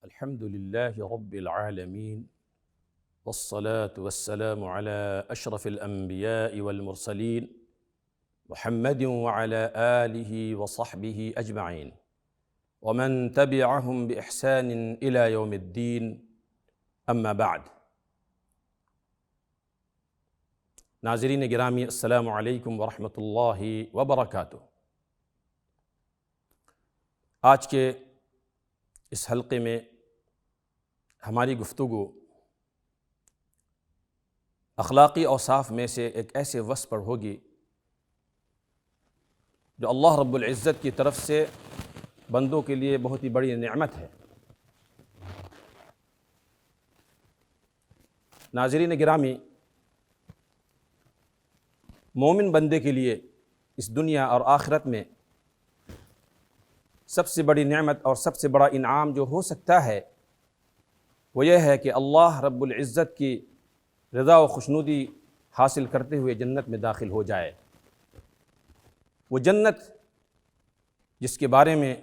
الحمد لله رب العالمين والصلاة والسلام على أشرف الأنبياء والمرسلين محمد وعلى آله وصحبه أجمعين ومن تبعهم بإحسان إلى يوم الدين أما بعد۔ ناظرین گرامی، السلام علیکم ورحمۃ اللہ وبرکاتہ۔ آج کے اس حلقے میں ہماری گفتگو اخلاقی اوصاف میں سے ایک ایسے وصف پر ہوگی جو اللہ رب العزت کی طرف سے بندوں کے لیے بہت ہی بڑی نعمت ہے۔ ناظرین گرامی، مومن بندے کے لیے اس دنیا اور آخرت میں سب سے بڑی نعمت اور سب سے بڑا انعام جو ہو سکتا ہے وہ یہ ہے کہ اللہ رب العزت کی رضا و خوشنودی حاصل کرتے ہوئے جنت میں داخل ہو جائے۔ وہ جنت جس کے بارے میں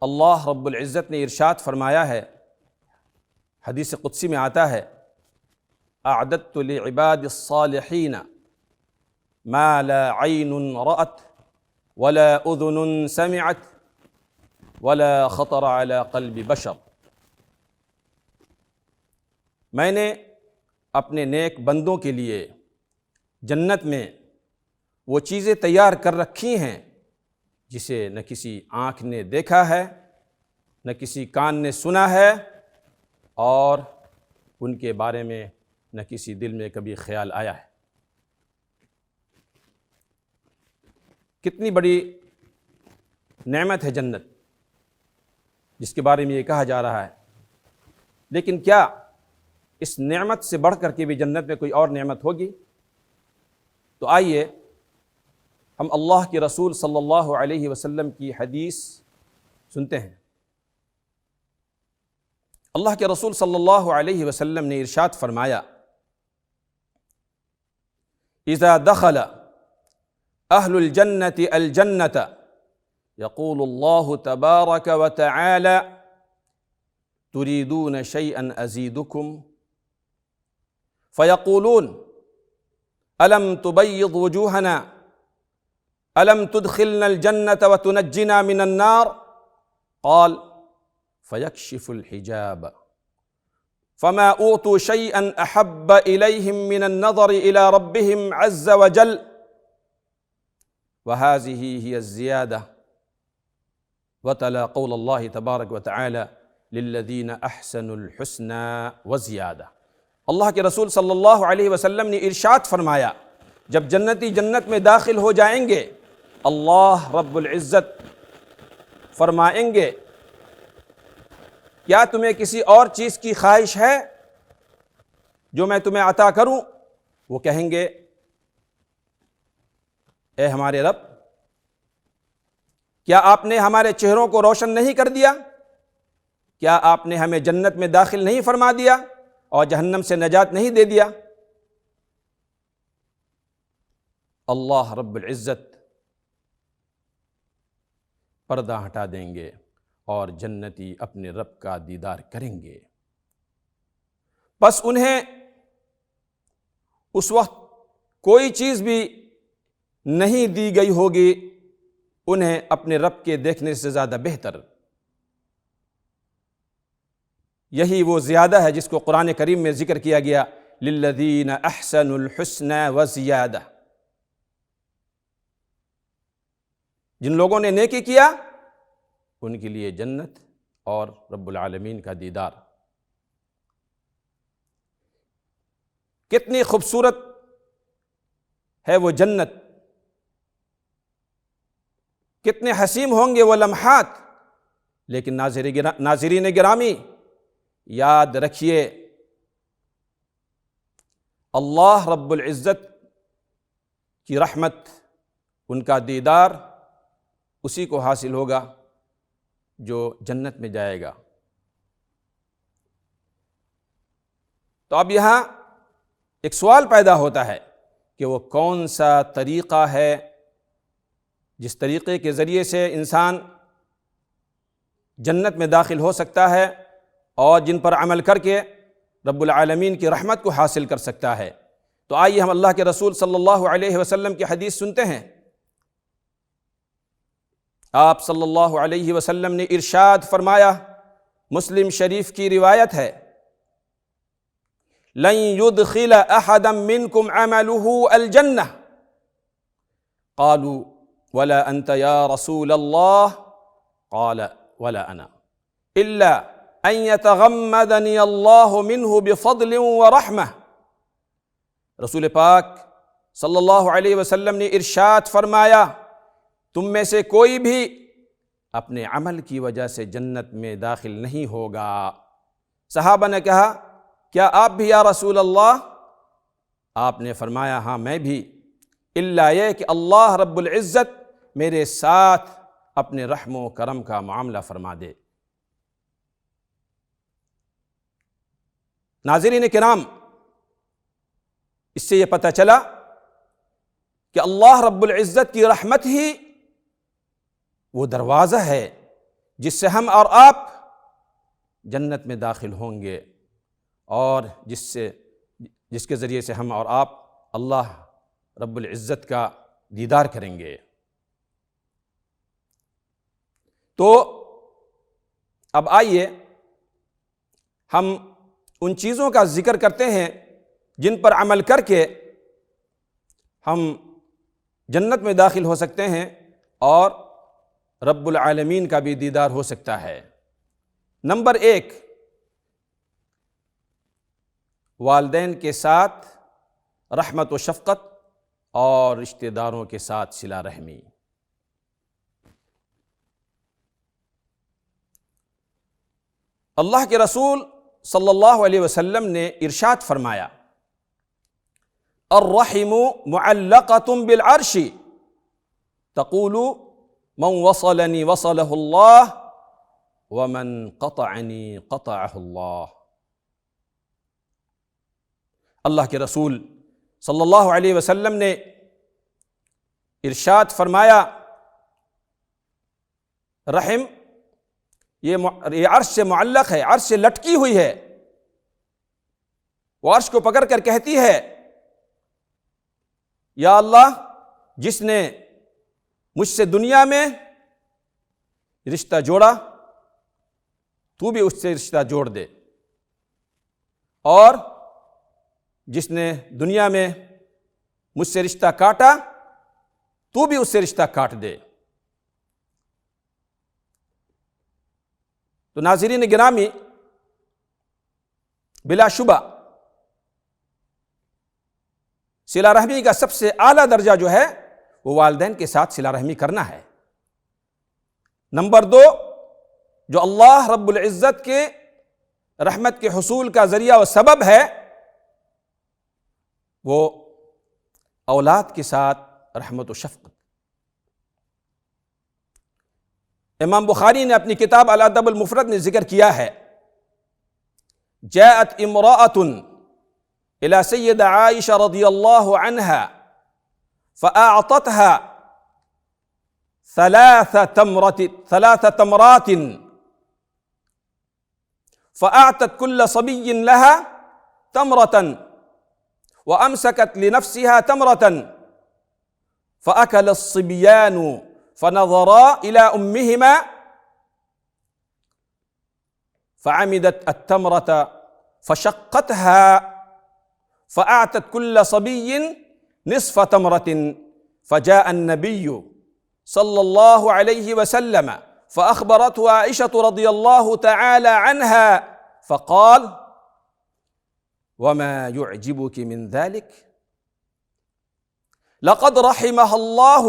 اللہ رب العزت نے ارشاد فرمایا ہے، حدیث قدسی میں آتا ہے، اعددت لعباد الصالحین ما لا عین رأت ولا اذن سمعت ولا خطر على قلب بشر۔ میں نے اپنے نیک بندوں کے لیے جنت میں وہ چیزیں تیار کر رکھی ہیں جسے نہ کسی آنکھ نے دیکھا ہے، نہ کسی کان نے سنا ہے، اور ان کے بارے میں نہ کسی دل میں کبھی خیال آیا ہے۔ کتنی بڑی نعمت ہے جنت جس کے بارے میں یہ کہا جا رہا ہے۔ لیکن کیا اس نعمت سے بڑھ کر کے بھی جنت میں کوئی اور نعمت ہوگی؟ تو آئیے ہم اللہ کے رسول صلی اللہ علیہ وسلم کی حدیث سنتے ہیں۔ اللہ کے رسول صلی اللہ علیہ وسلم نے ارشاد فرمایا، اذا دخل اہل الجنت الجنت یقول اللہ تبارک وتعالی تريدون شيئا ازيدكم فيقولون الم تبيض وجوهنا الم تدخلنا الجنة وتنجنا من النار قال فيكشف الحجاب فما اوتوا شيئا احب اليهم من النظر الى ربهم عز وجل وهذه هي الزيادة وتلا قول اللہ تبارک وتعالی للذین احسنوا الحسنى وزیادہ۔ اللہ کے رسول صلی اللہ علیہ وسلم نے ارشاد فرمایا، جب جنتی جنت میں داخل ہو جائیں گے، اللہ رب العزت فرمائیں گے، کیا تمہیں کسی اور چیز کی خواہش ہے جو میں تمہیں عطا کروں؟ وہ کہیں گے، اے ہمارے رب، کیا آپ نے ہمارے چہروں کو روشن نہیں کر دیا؟ کیا آپ نے ہمیں جنت میں داخل نہیں فرما دیا اور جہنم سے نجات نہیں دے دیا؟ اللہ رب العزت پردہ ہٹا دیں گے اور جنتی اپنے رب کا دیدار کریں گے۔ بس انہیں اس وقت کوئی چیز بھی نہیں دی گئی ہوگی، انہیں اپنے رب کے دیکھنے سے زیادہ بہتر۔ یہی وہ زیادہ ہے جس کو قرآن کریم میں ذکر کیا گیا، للذین احسنوا الحسنى وزیادہ۔ جن لوگوں نے نیکی کیا ان کے لیے جنت اور رب العالمین کا دیدار۔ کتنی خوبصورت ہے وہ جنت، کتنے حسین ہوں گے وہ لمحات، لیکن ناظرین گرامی یاد رکھیے، اللہ رب العزت کی رحمت، ان کا دیدار اسی کو حاصل ہوگا جو جنت میں جائے گا۔ تو اب یہاں ایک سوال پیدا ہوتا ہے کہ وہ کون سا طریقہ ہے جس طریقے کے ذریعے سے انسان جنت میں داخل ہو سکتا ہے، اور جن پر عمل کر کے رب العالمین کی رحمت کو حاصل کر سکتا ہے۔ تو آئیے ہم اللہ کے رسول صلی اللہ علیہ وسلم کی حدیث سنتے ہیں۔ آپ صلی اللہ علیہ وسلم نے ارشاد فرمایا، مسلم شریف کی روایت ہے، لن يدخل احدا منكم عمله الجنة قالوا ولا انت يا رسول الله قال ولا انا الا ان يتغمدني الله منه بفضل ورحمة۔ رسول پاک صلی اللہ علیہ وسلم نے ارشاد فرمایا، تم میں سے کوئی بھی اپنے عمل کی وجہ سے جنت میں داخل نہیں ہوگا۔ صحابہ نے کہا، کیا آپ بھی یا رسول اللہ؟ آپ نے فرمایا، ہاں میں بھی، الا یہ کہ اللہ رب العزت میرے ساتھ اپنے رحم و کرم کا معاملہ فرما دے۔ ناظرین کرام، اس سے یہ پتہ چلا کہ اللہ رب العزت کی رحمت ہی وہ دروازہ ہے جس سے ہم اور آپ جنت میں داخل ہوں گے، اور جس کے ذریعے سے ہم اور آپ اللہ رب العزت کا دیدار کریں گے۔ تو اب آئیے ہم ان چیزوں کا ذکر کرتے ہیں جن پر عمل کر کے ہم جنت میں داخل ہو سکتے ہیں اور رب العالمین کا بھی دیدار ہو سکتا ہے۔ نمبر 1، والدین کے ساتھ رحمت و شفقت اور رشتہ داروں کے ساتھ صلہ رحمی۔ اللہ کے رسول صلی اللہ علیہ وسلم نے ارشاد فرمایا، الرحم معلقۃ بالعرش تقول من وصلنی وصلہ اللہ ومن قطعنی قطعہ اللہ۔ اللہ کے رسول صلی اللہ علیہ وسلم نے ارشاد فرمایا، رحم یہ عرش سے معلق ہے، عرش سے لٹکی ہوئی ہے، وہ عرش کو پکڑ کر کہتی ہے، یا اللہ، جس نے مجھ سے دنیا میں رشتہ جوڑا تو بھی اس سے رشتہ جوڑ دے، اور جس نے دنیا میں مجھ سے رشتہ کاٹا تو بھی اس سے رشتہ کاٹ دے۔ تو ناظرین گرامی، بلا شبہ صلہ رحمی کا سب سے اعلیٰ درجہ جو ہے وہ والدین کے ساتھ صلہ رحمی کرنا ہے۔ نمبر 2، جو اللہ رب العزت کے رحمت کے حصول کا ذریعہ و سبب ہے، وہ اولاد کے ساتھ رحمت و شفقت۔ امام بخاری نے اپنی کتاب الادب المفرد میں ذکر کیا ہے، جاءت امرأة الى سید عائشہ رضی اللہ عنہا فأعطتها ثلاث تمرات فأعطت كل صبي لها تمرة وأمسكت لنفسها تمرة فأكل الصبيان فنظرا إلى أمهما فعمدت التمرة فشقتها فأعطت كل صبي نصف تمرة فجاء النبي صلى الله عليه وسلم فأخبرته عائشة رضي الله تعالى عنها فقال وما يعجبك من ذلك لقد رحمها الله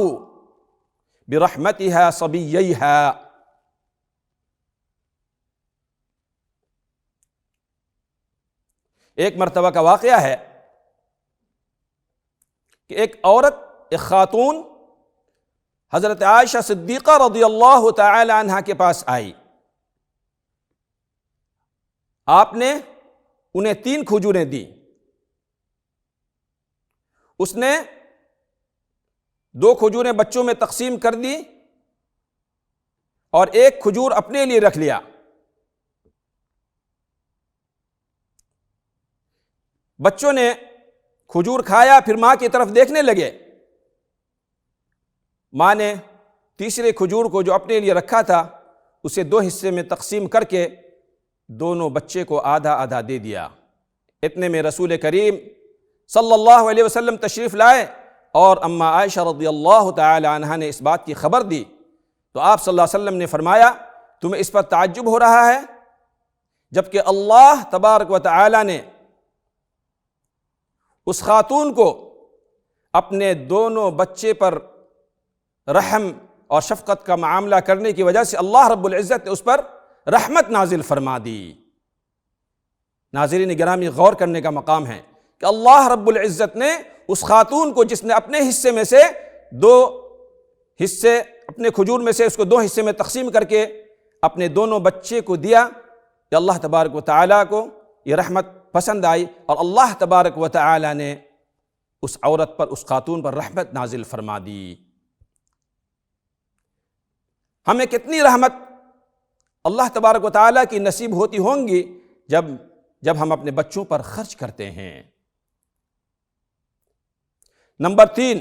برحمتها صبييها۔ ایک مرتبہ کا واقعہ ہے کہ ایک عورت، ایک خاتون حضرت عائشہ صدیقہ رضی اللہ تعالی عنہا کے پاس آئی۔ آپ نے انہیں 3 کھجوریں دی۔ اس نے 2 کھجوریں بچوں میں تقسیم کر دی اور 1 کھجور اپنے لیے رکھ لیا۔ بچوں نے کھجور کھایا، پھر ماں کی طرف دیکھنے لگے۔ ماں نے تیسرے کھجور کو جو اپنے لیے رکھا تھا اسے 2 حصے میں تقسیم کر کے دونوں بچے کو آدھا آدھا دے دیا۔ اتنے میں رسول کریم صلی اللہ علیہ وسلم تشریف لائے اور اماں عائشہ رضی اللہ تعالی عنہا نے اس بات کی خبر دی، تو آپ صلی اللہ علیہ وسلم نے فرمایا تمہیں اس پر تعجب ہو رہا ہے، جبکہ اللہ تبارک و تعالی نے اس خاتون کو اپنے دونوں بچے پر رحم اور شفقت کا معاملہ کرنے کی وجہ سے اللہ رب العزت نے اس پر رحمت نازل فرما دی۔ ناظرین گرامی، غور کرنے کا مقام ہے کہ اللہ رب العزت نے اس خاتون کو جس نے اپنے حصے میں سے 2 حصے، اپنے کھجور میں سے اس کو 2 حصے میں تقسیم کر کے اپنے دونوں بچے کو دیا، کہ اللہ تبارک و تعالیٰ کو یہ رحمت پسند آئی اور اللہ تبارک و تعالیٰ نے اس عورت پر، اس خاتون پر رحمت نازل فرما دی۔ ہمیں کتنی رحمت اللہ تبارک و تعالیٰ کی نصیب ہوتی ہوں گی جب ہم اپنے بچوں پر خرچ کرتے ہیں۔ نمبر 3،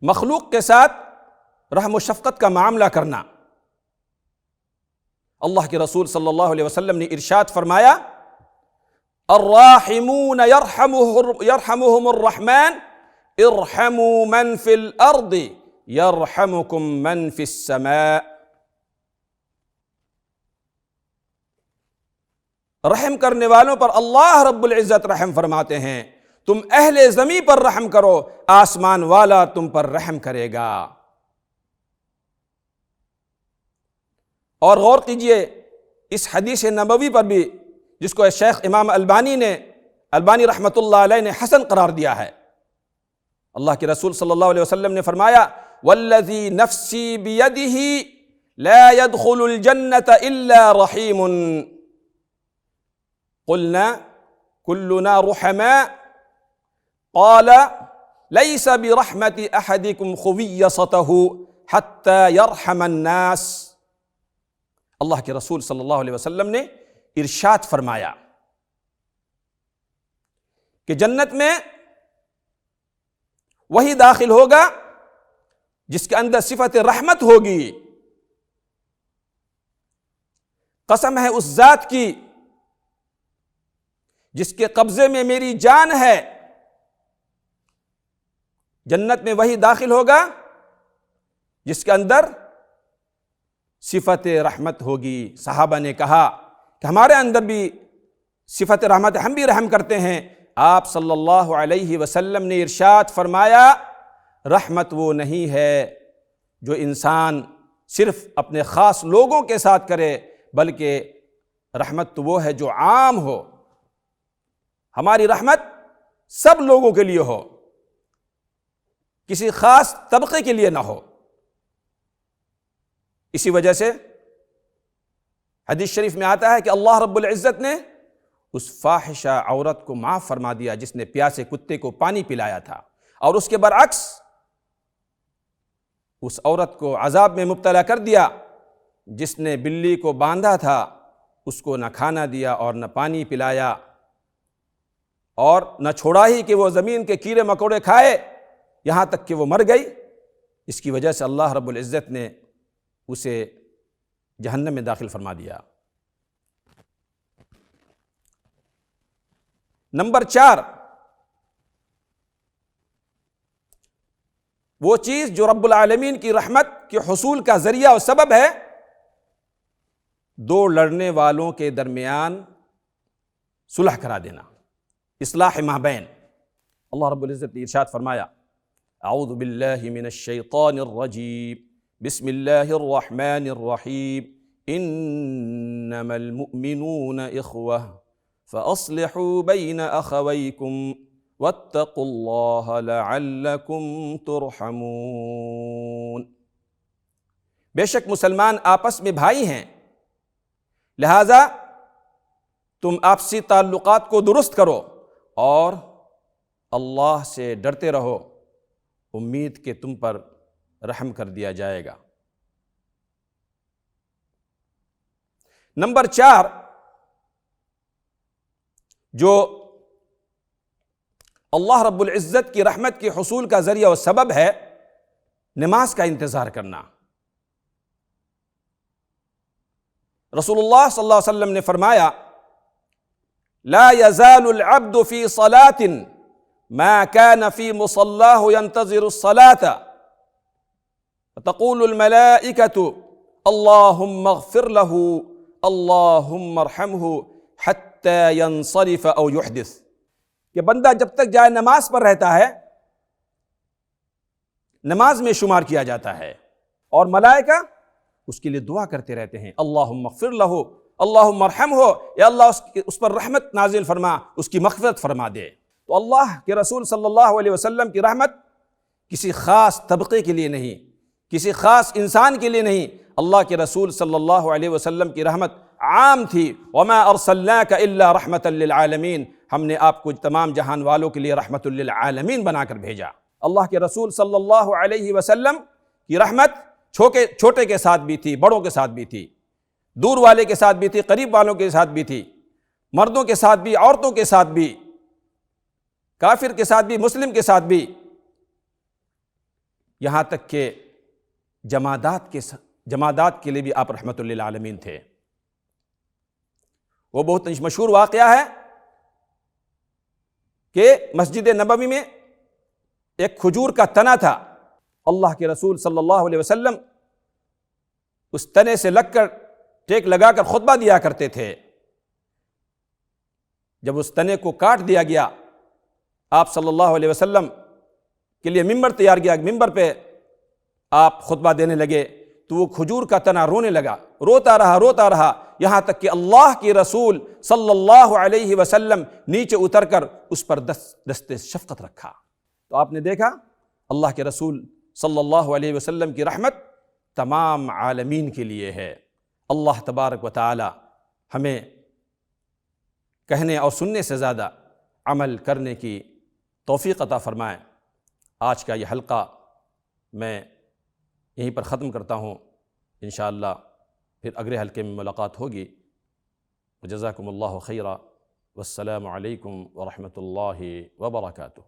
مخلوق کے ساتھ رحم و شفقت کا معاملہ کرنا۔ اللہ کے رسول صلی اللہ علیہ وسلم نے ارشاد فرمایا، الراحمون یرحمہم الرحمن ارحموا من فی الارض یرحمکم من فی السماء۔ رحم کرنے والوں پر اللہ رب العزت رحم فرماتے ہیں، تم اہل زمین پر رحم کرو، آسمان والا تم پر رحم کرے گا۔ اور غور کیجئے اس حدیث نبوی پر بھی، جس کو شیخ امام البانی رحمۃ اللہ علیہ نے حسن قرار دیا ہے۔ اللہ کے رسول صلی اللہ علیہ وسلم نے فرمایا، والذی نفسی بیدہ لا يدخل الجنة الا رحیم۔ قلنا كلنا رحماء قال ليس برحمة احدكم خویصته حتى يرحم الناس۔ اللہ کے رسول صلی اللہ علیہ وسلم نے ارشاد فرمایا کہ جنت میں وہی داخل ہوگا جس کے اندر صفت رحمت ہوگی۔ قسم ہے اس ذات کی جس کے قبضے میں میری جان ہے، جنت میں وہی داخل ہوگا جس کے اندر صفت رحمت ہوگی۔ صحابہ نے کہا کہ ہمارے اندر بھی صفت رحمت، ہم بھی رحم کرتے ہیں۔ آپ صلی اللہ علیہ وسلم نے ارشاد فرمایا، رحمت وہ نہیں ہے جو انسان صرف اپنے خاص لوگوں کے ساتھ کرے، بلکہ رحمت تو وہ ہے جو عام ہو۔ ہماری رحمت سب لوگوں کے لیے ہو، کسی خاص طبقے کے لیے نہ ہو۔ اسی وجہ سے حدیث شریف میں آتا ہے کہ اللہ رب العزت نے اس فاحشہ عورت کو معاف فرما دیا جس نے پیاسے کتے کو پانی پلایا تھا، اور اس کے برعکس اس عورت کو عذاب میں مبتلا کر دیا جس نے بلی کو باندھا تھا، اس کو نہ کھانا دیا اور نہ پانی پلایا، اور نہ چھوڑا ہی کہ وہ زمین کے کیڑے مکوڑے کھائے یہاں تک کہ وہ مر گئی۔ اس کی وجہ سے اللہ رب العزت نے اسے جہنم میں داخل فرما دیا۔ نمبر 4، وہ چیز جو رب العالمین کی رحمت کے حصول کا ذریعہ اور سبب ہے، 2 لڑنے والوں کے درمیان صلح کرا دینا، اصلاح مابین۔ اللہ رب العزت نے ارشاد فرمایا، اعوذ باللہ من الشیطان الرجیم، بسم اللہ الرحمن الرحیم، انما المؤمنون اخوہ فاصلحوا بین اخویکم واتقوا اللہ لعلکم ترحمون۔ بے شک مسلمان آپس میں بھائی ہیں، لہذا تم آپسی تعلقات کو درست کرو اور اللہ سے ڈرتے رہو، امید کہ تم پر رحم کر دیا جائے گا۔ نمبر 4، جو اللہ رب العزت کی رحمت کے حصول کا ذریعہ و سبب ہے، نماز کا انتظار کرنا۔ رسول اللہ صلی اللہ علیہ وسلم نے فرمایا لا يزال العبد في صلاة ما كان في مصلاه ينتظر الصلاة فتقول الملائكة اللهم اغفر له اللهم ارحمه حتى ينصرف او يحدث، کہ بندہ جب تک جائے نماز پر رہتا ہے نماز میں شمار کیا جاتا ہے، اور ملائکہ اس کے لیے دعا کرتے رہتے ہیں اللہم اغفر لہ اللہم ارحمہ، یا اللہ اس پر رحمت نازل فرما، اس کی مغفرت فرما دے۔ تو اللہ کے رسول صلی اللہ علیہ وسلم کی رحمت کسی خاص طبقے کے لیے نہیں، کسی خاص انسان کے لیے نہیں، اللہ کے رسول صلی اللہ علیہ وسلم کی رحمت عام تھی۔ وما ارسلناک الا رحمۃ للعالمین، ہم نے آپ کو تمام جہان والوں کے لیے رحمت للعالمین بنا کر بھیجا۔ اللہ کے رسول صلی اللہ علیہ وسلم کی رحمت چھوٹے کے ساتھ بھی تھی، بڑوں کے ساتھ بھی تھی، دور والے کے ساتھ بھی تھی، قریب والوں کے ساتھ بھی تھی، مردوں کے ساتھ بھی، عورتوں کے ساتھ بھی، کافر کے ساتھ بھی، مسلم کے ساتھ بھی، یہاں تک کہ جمادات کے لیے بھی آپ رحمت للعالمین تھے۔ وہ بہت مشہور واقعہ ہے کہ مسجد نبوی میں ایک کھجور کا تنا تھا، اللہ کے رسول صلی اللہ علیہ وسلم اس تنے سے لگ کر ٹیک لگا کر خطبہ دیا کرتے تھے۔ جب اس تنے کو کاٹ دیا گیا، آپ صلی اللہ علیہ وسلم کے لیے ممبر تیار کیا، ممبر پہ آپ خطبہ دینے لگے تو وہ کھجور کا تنا رونے لگا، روتا رہا یہاں تک کہ اللہ کے رسول صلی اللہ علیہ وسلم نیچے اتر کر اس پر دست شفقت رکھا۔ تو آپ نے دیکھا اللہ کے رسول صلی اللہ علیہ وسلم کی رحمت تمام عالمین کے لیے ہے۔ اللہ تبارک و تعالی ہمیں کہنے اور سننے سے زیادہ عمل کرنے کی توفیق عطا فرمائے۔ آج کا یہ حلقہ میں یہیں پر ختم کرتا ہوں، انشاءاللہ پھر اگلے حلقے میں ملاقات ہوگی۔ وجزاکم اللہ خیرا، والسلام علیکم ورحمۃ اللہ وبرکاتہ۔